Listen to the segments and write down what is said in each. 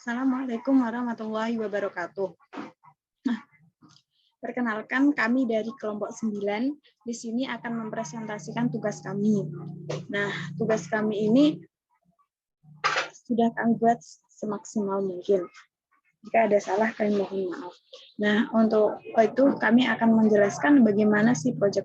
Assalamualaikum warahmatullahi wabarakatuh. Nah, perkenalkan kami dari kelompok 9 di sini akan mempresentasikan tugas kami. Nah, tugas kami ini sudah kami buat semaksimal mungkin. Jika ada salah, kami mohon maaf. Nah, untuk itu kami akan menjelaskan bagaimana sih proyek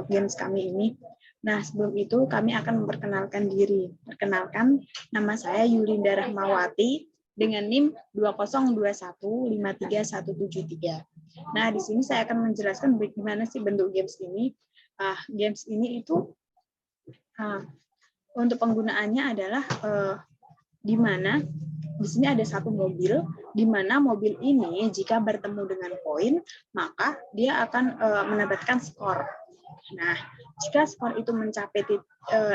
games kami ini. Nah, sebelum itu kami akan memperkenalkan diri. Perkenalkan, nama saya Yulinda Rahmawati dengan NIM 202153173. Nah, di sini saya akan menjelaskan bagaimana sih bentuk games ini. Games ini itu untuk penggunaannya adalah di mana di sini ada satu mobil, di mana mobil ini jika bertemu dengan koin, maka dia akan mendapatkan skor. Nah, jika skor itu mencapai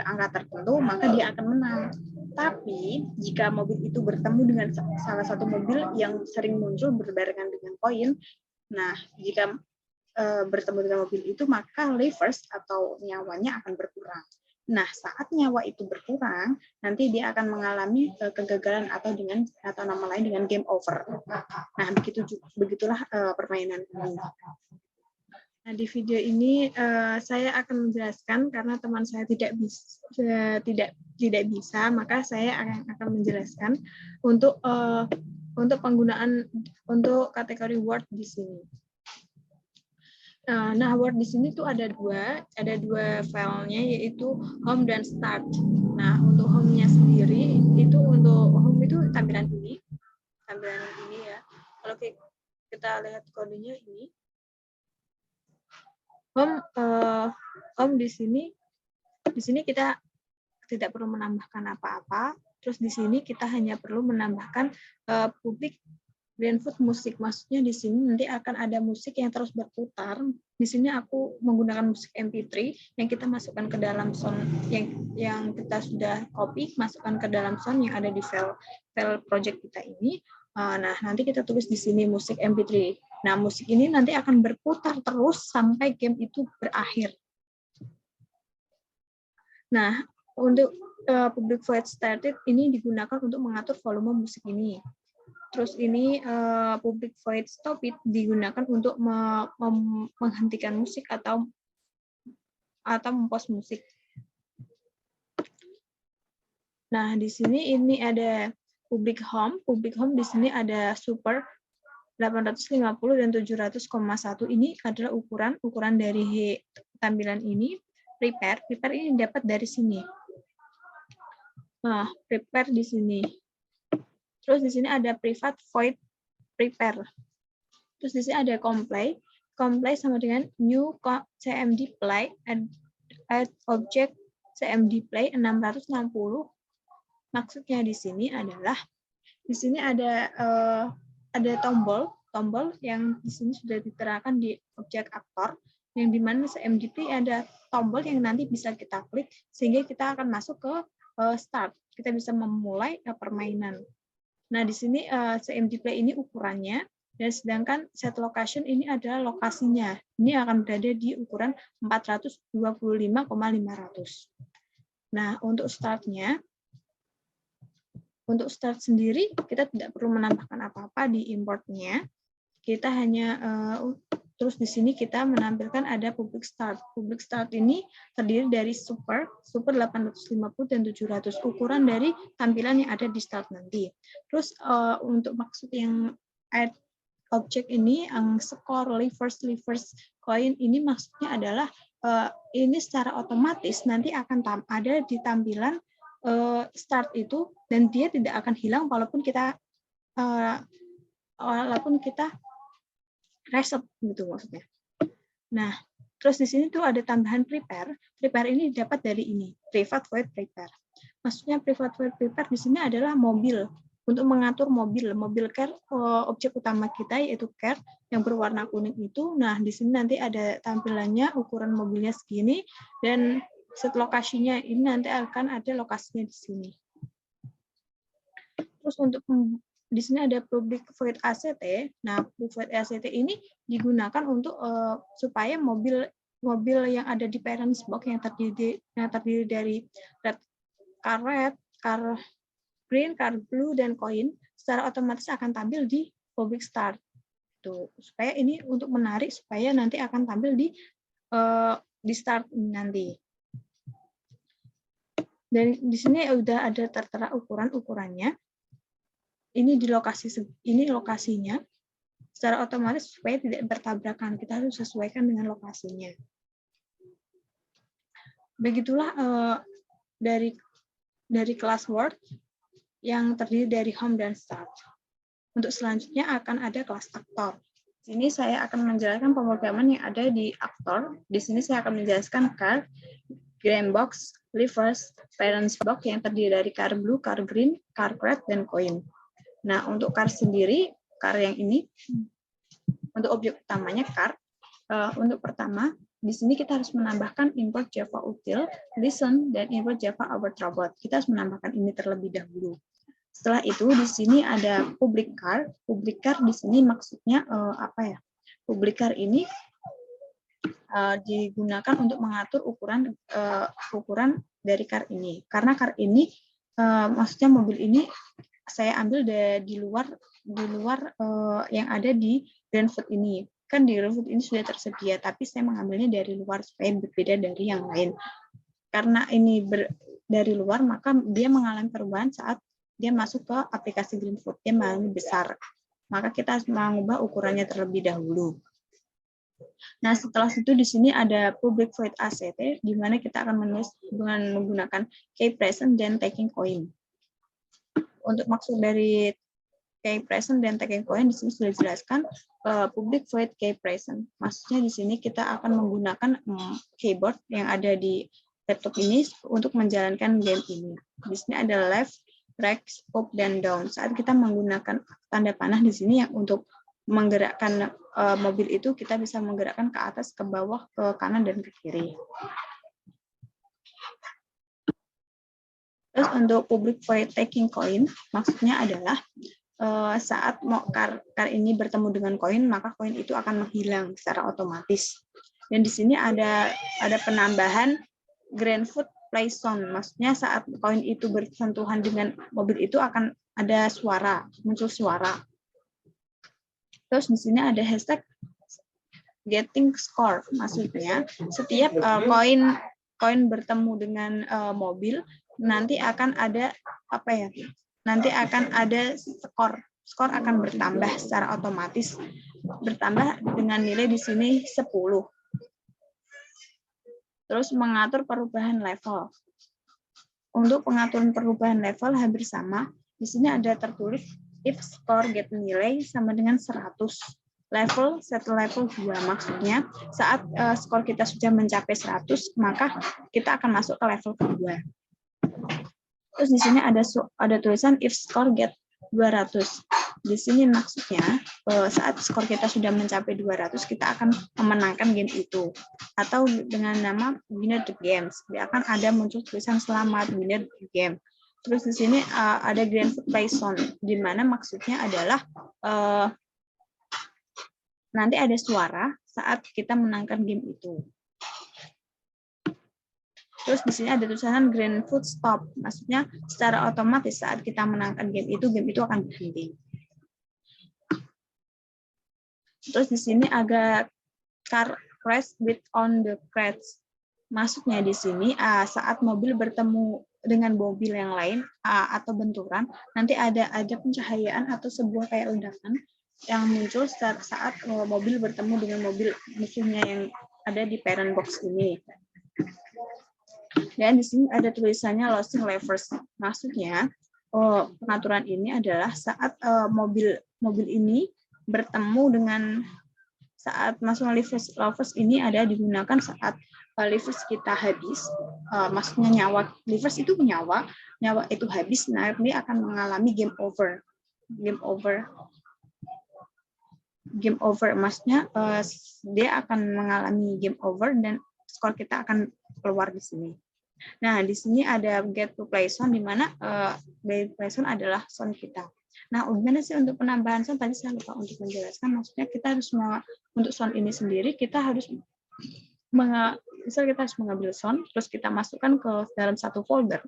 angka tertentu, maka dia akan menang. Tapi, jika mobil itu bertemu dengan salah satu mobil yang sering muncul berbarengan dengan koin, nah, jika bertemu dengan mobil itu, maka levers atau nyawanya akan berkurang. Nah, saat nyawa itu berkurang, nanti dia akan mengalami kegagalan atau nama lain dengan game over. Nah, begitulah permainan ini. Nah, di video ini saya akan menjelaskan karena teman saya tidak bisa, maka saya akan menjelaskan untuk penggunaan untuk kategori word di sini. Nah, word di sini tuh ada dua filenya, yaitu home dan start. Nah, untuk home-nya sendiri untuk home itu tampilan ini ya. Kalau kita lihat kodenya ini, home di sini kita tidak perlu menambahkan apa-apa. Terus di sini kita hanya perlu menambahkan public Brandfood musik, maksudnya di sini nanti akan ada musik yang terus berputar. Di sini aku menggunakan musik MP3 yang kita masukkan ke dalam sound yang kita sudah copy, masukkan ke dalam sound yang ada di file project kita ini. Nah, nanti kita tulis di sini musik MP3. Nah, musik ini nanti akan berputar terus sampai game itu berakhir. Nah, untuk public void started ini digunakan untuk mengatur volume musik ini. Terus ini public void stop it digunakan untuk menghentikan musik atau mempost musik. Nah, di sini ini ada public home. Public home di sini ada super 850 dan 700,1. Ini adalah ukuran dari tampilan ini. Prepare ini dapat dari sini. Nah, prepare di sini. Terus di sini ada private void prepare. Terus di sini ada comply. Comply sama dengan new cmd play add object cmd play 660. Maksudnya di sini adalah ada tombol yang di sini sudah diterapkan di objek aktor, yang dimana cmd play ada tombol yang nanti bisa kita klik sehingga kita akan masuk ke start. Kita bisa memulai permainan. Nah, di sini cmd play ini ukurannya, dan sedangkan set location ini adalah lokasinya. Ini akan berada di ukuran 425,500. Nah, untuk start sendiri, kita tidak perlu menambahkan apa-apa di importnya. Kita hanya, terus di sini kita menampilkan ada public start. Public start ini terdiri dari super 850 dan 700, ukuran dari tampilan yang ada di start nanti. Terus untuk maksud yang add object ini, yang skor, levers, coin, ini maksudnya adalah ini secara otomatis nanti akan ada di tampilan start itu, dan dia tidak akan hilang walaupun kita reset gitu maksudnya. Nah, terus di sini tuh ada tambahan prepare. Prepare ini dapat dari ini, private void prepare. Maksudnya private void prepare di sini adalah mobil, untuk mengatur mobil care, objek utama kita yaitu care yang berwarna kuning itu. Nah, di sini nanti ada tampilannya, ukuran mobilnya segini, dan set lokasinya ini nanti akan ada lokasinya di sini. Terus untuk di sini ada public void ACT. Nah, public void ACT ini digunakan untuk supaya mobil yang ada di parents box yang terdiri dari red, car green, car blue, dan koin, secara otomatis akan tampil di public start. Tuh, supaya ini untuk menarik supaya nanti akan tampil di start nanti. Dan di sini udah ada tertera ukurannya. Ini di lokasi ini lokasinya. Secara otomatis supaya tidak bertabrakan, kita harus sesuaikan dengan lokasinya. Begitulah dari kelas Word yang terdiri dari home dan start. Untuk selanjutnya akan ada kelas aktor. Di sini saya akan menjelaskan pemrograman yang ada di aktor. Di sini saya akan menjelaskan car, green box, levers, parents box yang terdiri dari car blue, car green, car red, dan coin. Nah, untuk car sendiri, car yang ini, untuk objek utamanya car, untuk pertama, di sini kita harus menambahkan import Java util, listen, dan import Java await robot. Kita harus menambahkan ini terlebih dahulu. Setelah itu di sini ada public car. Public car di sini maksudnya apa ya? Public car ini digunakan untuk mengatur ukuran dari car ini. Karena car ini maksudnya mobil ini saya ambil di luar yang ada di GrandFood ini. Kan di GrandFood ini sudah tersedia, tapi saya mengambilnya dari luar supaya berbeda dari yang lain. Karena ini dari luar, maka dia mengalami perubahan saat dia masuk ke aplikasi GrandFood. Dia mengalami besar. Maka kita harus mengubah ukurannya terlebih dahulu. Nah, setelah itu di sini ada public void ACT, di mana kita akan menulis dengan menggunakan key present dan taking coin. Untuk maksud dari key present dan taking coin di sini sudah dijelaskan public void key present. Maksudnya di sini kita akan menggunakan keyboard yang ada di laptop ini untuk menjalankan game ini. Di sini ada left, right, up, dan down. Saat kita menggunakan tanda panah di sini yang untuk menggerakkan mobil itu kita bisa menggerakkan ke atas, ke bawah, ke kanan, dan ke kiri. Terus untuk public void taking coin, maksudnya adalah saat car ini bertemu dengan koin, maka koin itu akan menghilang secara otomatis. Dan di sini ada penambahan GrandFood play sound, maksudnya saat koin itu bersentuhan dengan mobil itu akan ada suara, muncul suara. Terus di sini ada hashtag getting score, maksudnya setiap koin bertemu dengan mobil nanti akan ada apa ya? Nanti akan ada skor. Skor akan bertambah secara otomatis, bertambah dengan nilai di sini 10. Terus mengatur perubahan level. Untuk pengaturan perubahan level hampir sama. Di sini ada tertulis if score get nilai sama dengan 100. Level set level 2, maksudnya saat skor kita sudah mencapai 100, maka kita akan masuk ke level kedua. Terus di sini ada tulisan if score get 200. Di sini maksudnya saat skor kita sudah mencapai 200, kita akan memenangkan game itu. Atau dengan nama winner the games, dia akan ada muncul tulisan selamat winner the game. Terus di sini ada GrandFood play sound, di mana maksudnya adalah nanti ada suara saat kita menangkan game itu. Terus di sini ada tulisan GrandFood stop, maksudnya secara otomatis saat kita menangkan game itu akan berhenti. Terus di sini ada car crash with on the crash, maksudnya di sini saat mobil bertemu dengan mobil yang lain atau benturan, nanti ada pencahayaan atau sebuah kayak ledakan yang muncul saat mobil bertemu dengan mobil musuhnya yang ada di parent box ini. Dan di sini ada tulisannya losing levers. Maksudnya pengaturan ini adalah saat mobil ini bertemu dengan saat masuk levers ini ada digunakan saat levers kita habis. Maksudnya nyawa levers itu nyawa itu habis, nah ini akan mengalami game over. Game over maksudnya dia akan mengalami game over dan skor kita akan keluar di sini. Nah, di sini ada get to play sound, di mana play sound adalah sound kita. Nah, gimana sih untuk penambahan sound? Tadi saya lupa untuk menjelaskan. Maksudnya kita harus untuk sound ini sendiri, kita harus misal kita harus mengambil sound, terus kita masukkan ke dalam satu folder.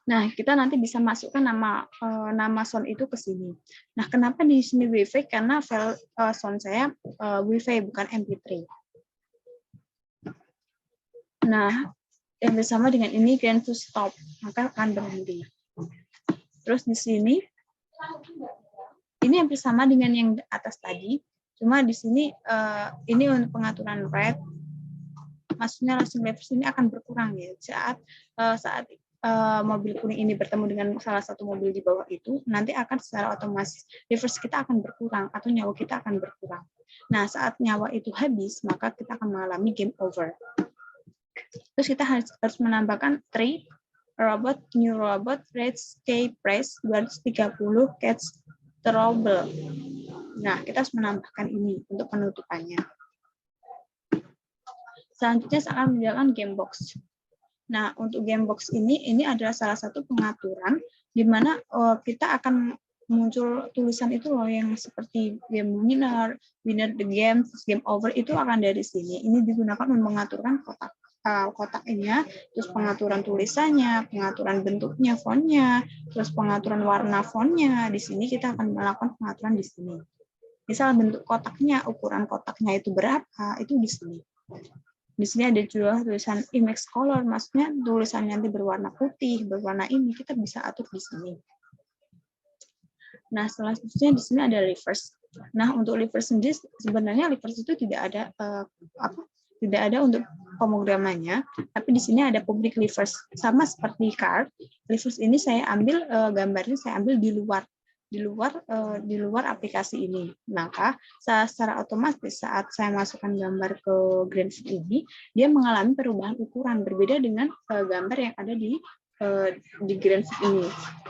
Nah, kita nanti bisa masukkan nama sound itu ke sini. Nah, kenapa di sini WiFi? Karena file sound saya WiFi bukan MP3. Nah, yang bersama dengan ini green to stop, maka akan berhenti. Terus di sini ini yang bersama dengan yang di atas tadi, cuma di sini ini untuk pengaturan red, maksudnya losing levels ini akan berkurang ya saat mobil kuning ini bertemu dengan salah satu mobil di bawah itu, nanti akan secara otomatis reverse kita akan berkurang atau nyawa kita akan berkurang. Nah, saat nyawa itu habis, maka kita akan mengalami game over. Terus kita harus menambahkan tree, robot, new robot, red sky press, 230, catch trouble. Nah, kita harus menambahkan ini untuk penutupannya. Selanjutnya saya akan menjalankan gamebox. Nah, untuk gamebox ini adalah salah satu pengaturan di mana kita akan muncul tulisan itu loh yang seperti game winner the game, game over itu akan dari sini. Ini digunakan untuk mengaturkan kotaknya, terus pengaturan tulisannya, pengaturan bentuknya, fontnya, terus pengaturan warna fontnya. Di sini kita akan melakukan pengaturan di sini. Misal bentuk kotaknya, ukuran kotaknya itu berapa, itu di sini. Di sini ada juga tulisan image color, maksudnya tulisan nanti berwarna putih, berwarna ini, kita bisa atur di sini. Nah, selanjutnya di sini ada reverse. Nah, untuk reverse sendiri sebenarnya reverse itu tidak ada untuk pemrogramannya, tapi di sini ada public reverse. Sama seperti card, reverse ini saya ambil gambarnya saya ambil di luar aplikasi ini. Maka secara otomatis saat saya masukkan gambar ke GrandFoot ini, dia mengalami perubahan ukuran berbeda dengan gambar yang ada di GrandFoot ini.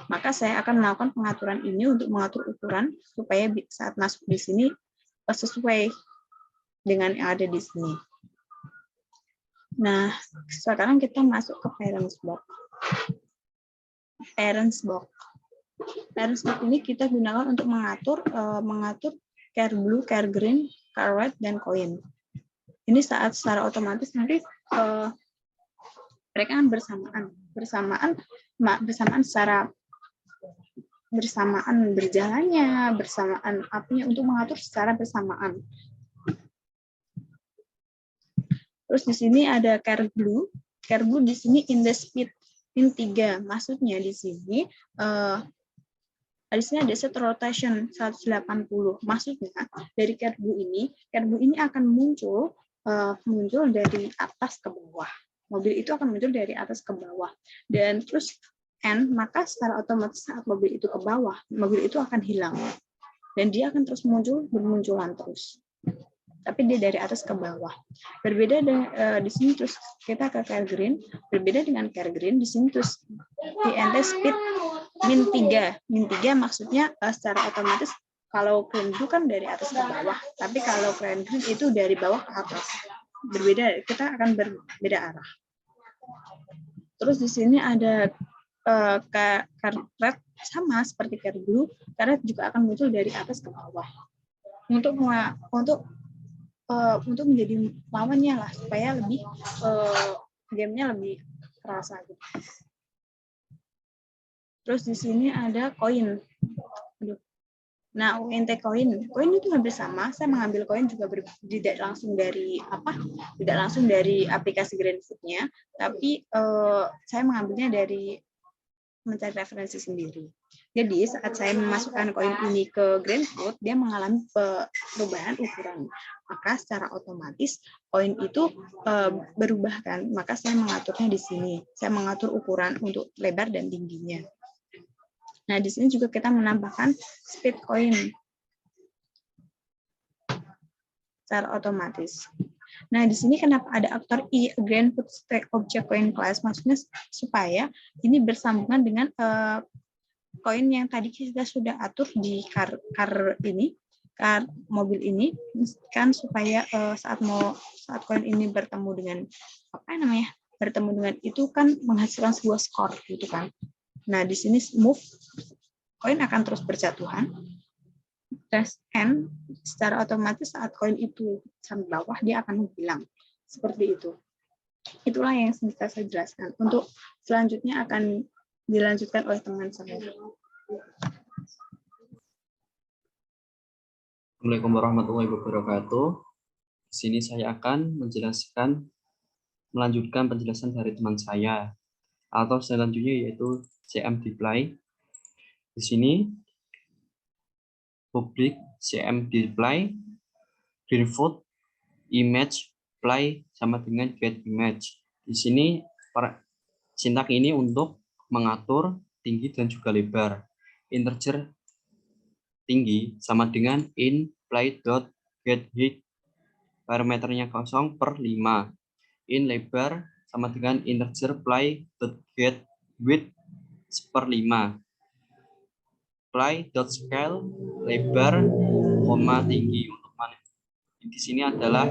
Maka saya akan melakukan pengaturan ini untuk mengatur ukuran supaya saat masuk di sini sesuai dengan yang ada di sini. Nah, sekarang kita masuk ke Parents Box. Parents box ini kita gunakan untuk mengatur care blue, care green, care red, dan coin. Ini saat secara otomatis nanti mereka kan bersamaan berjalannya, bersamaan apinya untuk mengatur secara bersamaan. Terus di sini ada care blue. Care blue di sini in the speed in 3. Maksudnya di sini ada set rotation 180. Maksudnya dari care blue ini akan muncul dari atas ke bawah. Mobil itu akan muncul dari atas ke bawah. Dan terus maka secara otomatis saat mobil itu ke bawah, mobil itu akan hilang. Dan dia akan terus bermunculan terus. Tapi dia dari atas ke bawah. Berbeda di sini terus kita ke care green, berbeda dengan care green di sini terus di speed min 3. Min 3 maksudnya secara otomatis kalau green blue kan dari atas ke bawah, tapi kalau green itu dari bawah ke atas. Berbeda, kita akan berbeda arah. Terus di sini ada care red sama seperti care blue, care red juga akan muncul dari atas ke bawah. Untuk menjadi lawannya lah supaya lebih gamenya lebih terasa gitu. Terus di sini ada koin. Nah, UNT koin itu hampir sama. Saya mengambil koin juga tidak langsung dari aplikasi GrandFoot-nya, tapi saya mengambilnya dari mencari referensi sendiri. Jadi saat saya memasukkan koin ini ke GrandFoot, dia mengalami perubahan ukuran. Maka secara otomatis koin itu berubah kan. Maka saya mengaturnya di sini. Saya mengatur ukuran untuk lebar dan tingginya. Nah, di sini juga kita menambahkan speed coin secara otomatis. Nah, di sini kenapa ada aktor I, GrandFoot Stack Object Coin Class? Maksudnya supaya ini bersambungan dengan koin yang tadi kita sudah atur di car mobil ini, kan supaya saat koin ini bertemu dengan bertemu dengan itu kan menghasilkan sebuah skor gitu kan. Nah, di sini move, koin akan terus berjatuhan. Tes N, secara otomatis saat koin itu sampai bawah, dia akan hilang. Seperti itu. Itulah yang bisa saya jelaskan. Untuk selanjutnya akan Dilanjutkan oleh teman saya. Assalamualaikum warahmatullahi wabarakatuh. Di sini saya akan melanjutkan penjelasan dari teman saya atau selanjutnya yaitu CM Display. Di sini publik CM Display, Greenfoot, Image, Play sama dengan Get Image. Di sini sintak ini untuk mengatur tinggi dan juga lebar. Integer tinggi sama dengan in play.getHeight, parameternya 0/5. In lebar sama dengan integer play.getWidth 1/5. Play.scale lebar, tinggi. Untuk di sini adalah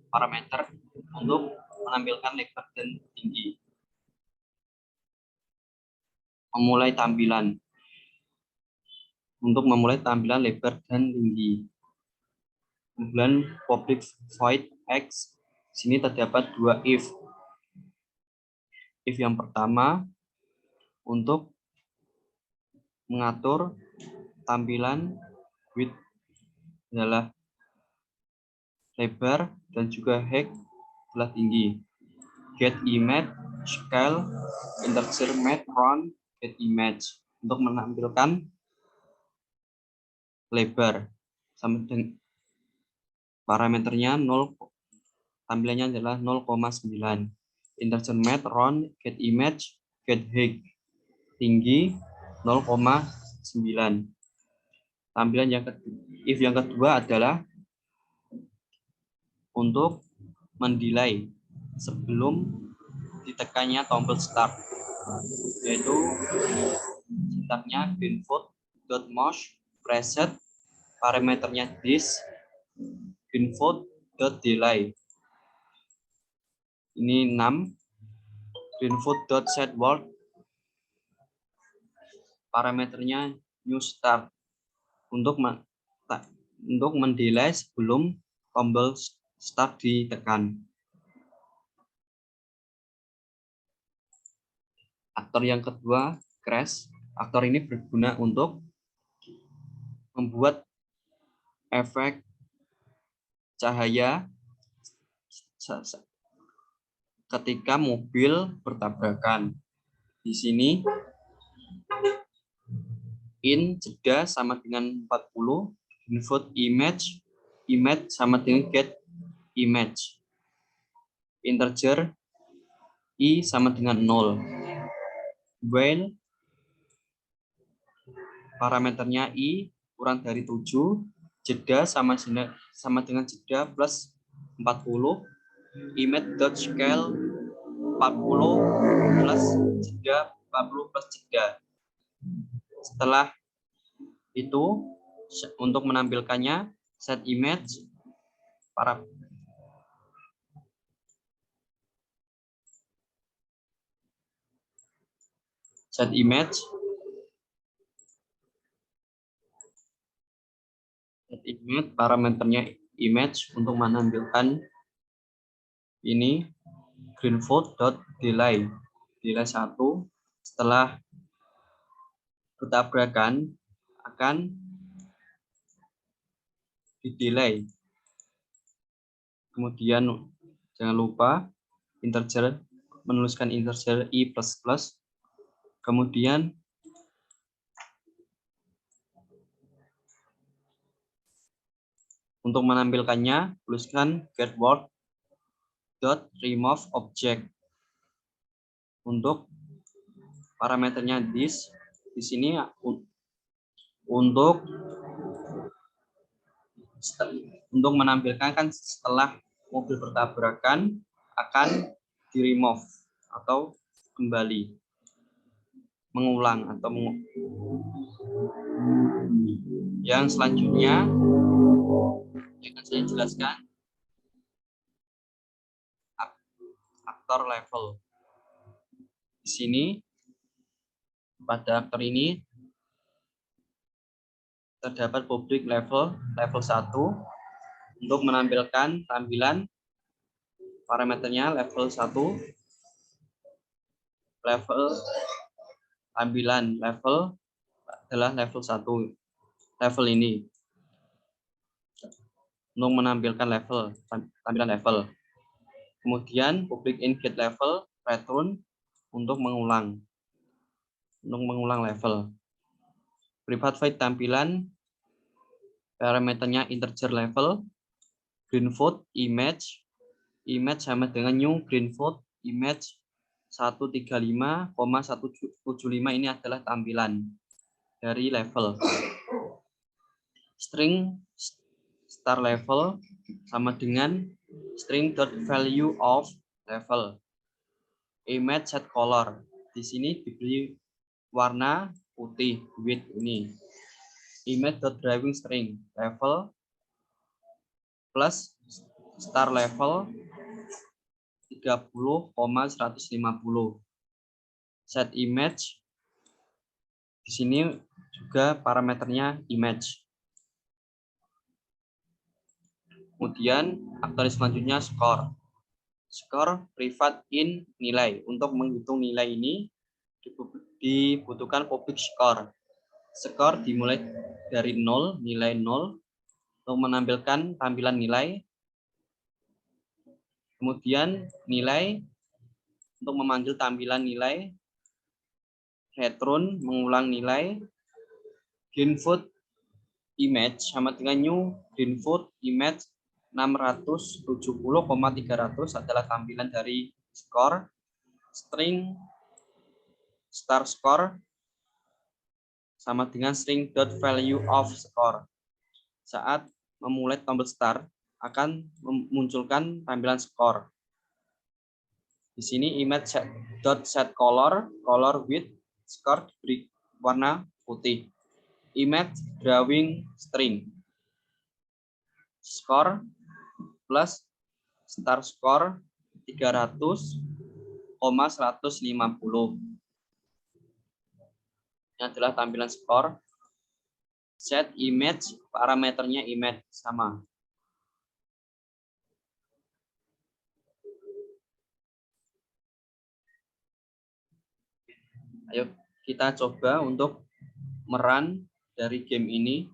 parameter untuk menampilkan lebar dan tinggi. Untuk memulai tampilan lebar dan tinggi. Kemudian public void x. Sini terdapat dua if. If yang pertama untuk mengatur tampilan width adalah lebar dan juga height adalah tinggi. Get image scale integer math round get image untuk menampilkan lebar sama dengan parameternya 0, tampilannya adalah 0,9. Integer math round get image get height tinggi 0,9. Tampilan yang kedua, if yang kedua adalah untuk mendelay sebelum ditekannya tombol start, yaitu sintaknya greenfoot.mouse preset, parameternya this greenfoot.delay. Ini 6. greenfoot.setWord, parameternya new start, untuk mendelay sebelum tombol start ditekan. Aktor yang kedua, crash. Aktor ini berguna untuk membuat efek cahaya ketika mobil bertabrakan. Di sini in jeda sama dengan 40, input image sama dengan get image. Integer i sama dengan 0. While parameternya i kurang dari 7, jeda sama dengan jeda plus 40, image.scale 40 plus jeda 40 plus jeda. Setelah itu untuk menampilkannya set image parameternya image untuk menampilkan ini greenfoot.delay. Delay 1 setelah bertabrakan akan di-delay. Kemudian jangan lupa menuliskan integer i++. Kemudian untuk menampilkannya tuliskan getWord.remove object. Untuk parameternya this di sini untuk menampilkan kan setelah mobil bertabrakan akan di-remove atau kembali mengulang atau yang selanjutnya yang saya jelaskan aktor level. Di sini pada aktor ini terdapat public level 1 untuk menampilkan tampilan parameternya level 1, level tampilan level adalah level 1. Level ini untuk menampilkan level, tampilan level. Kemudian public in get level return untuk mengulang level. Private void tampilan parameternya integer level. Green void image sama dengan new green void image 135,175 ini adalah tampilan dari level. String star level sama dengan string dot value of level. Image set color di sini diberi warna putih with ini. Image dot driving string level plus star level 30,150. Set image di sini juga parameternya image. Kemudian aktualis selanjutnya score. Score private in nilai. Untuk menghitung nilai ini dibutuhkan public score. Score dimulai dari 0, nilai 0 untuk menampilkan tampilan nilai. Kemudian nilai untuk memanggil tampilan nilai. Return mengulang nilai. Green void image sama dengan new green void image 670,300 adalah tampilan dari score. String star score sama dengan string dot value of score. Saat memulai tombol start akan memunculkan tampilan skor. Di sini image dot set color with score diberi warna putih. Image drawing string score plus star score 300,150. Ini adalah tampilan skor. Set image parameternya image sama. Ayo kita coba untuk merun dari game ini.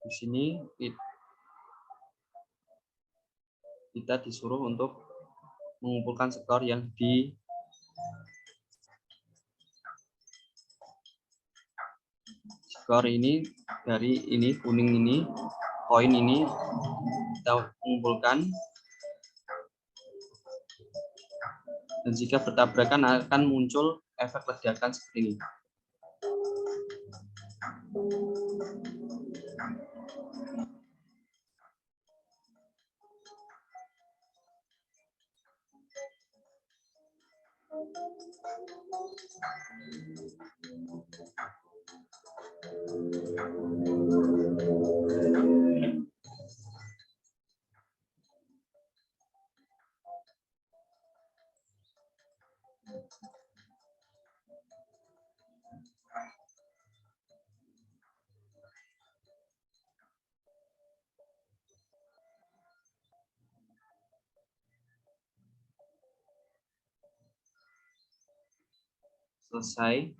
Di sini kita disuruh untuk mengumpulkan skor yang di skor ini dari ini kuning ini, koin ini kita mengumpulkan, dan jika bertabrakan akan muncul efek ledakan seperti ini. Selesai.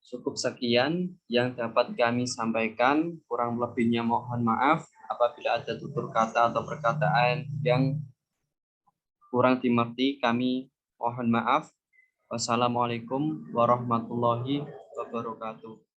Cukup sekian yang dapat kami sampaikan. Kurang lebihnya mohon maaf. Apabila ada tutur kata atau perkataan yang kurang dimengerti, kami mohon maaf. Wassalamualaikum warahmatullahi wabarakatuh.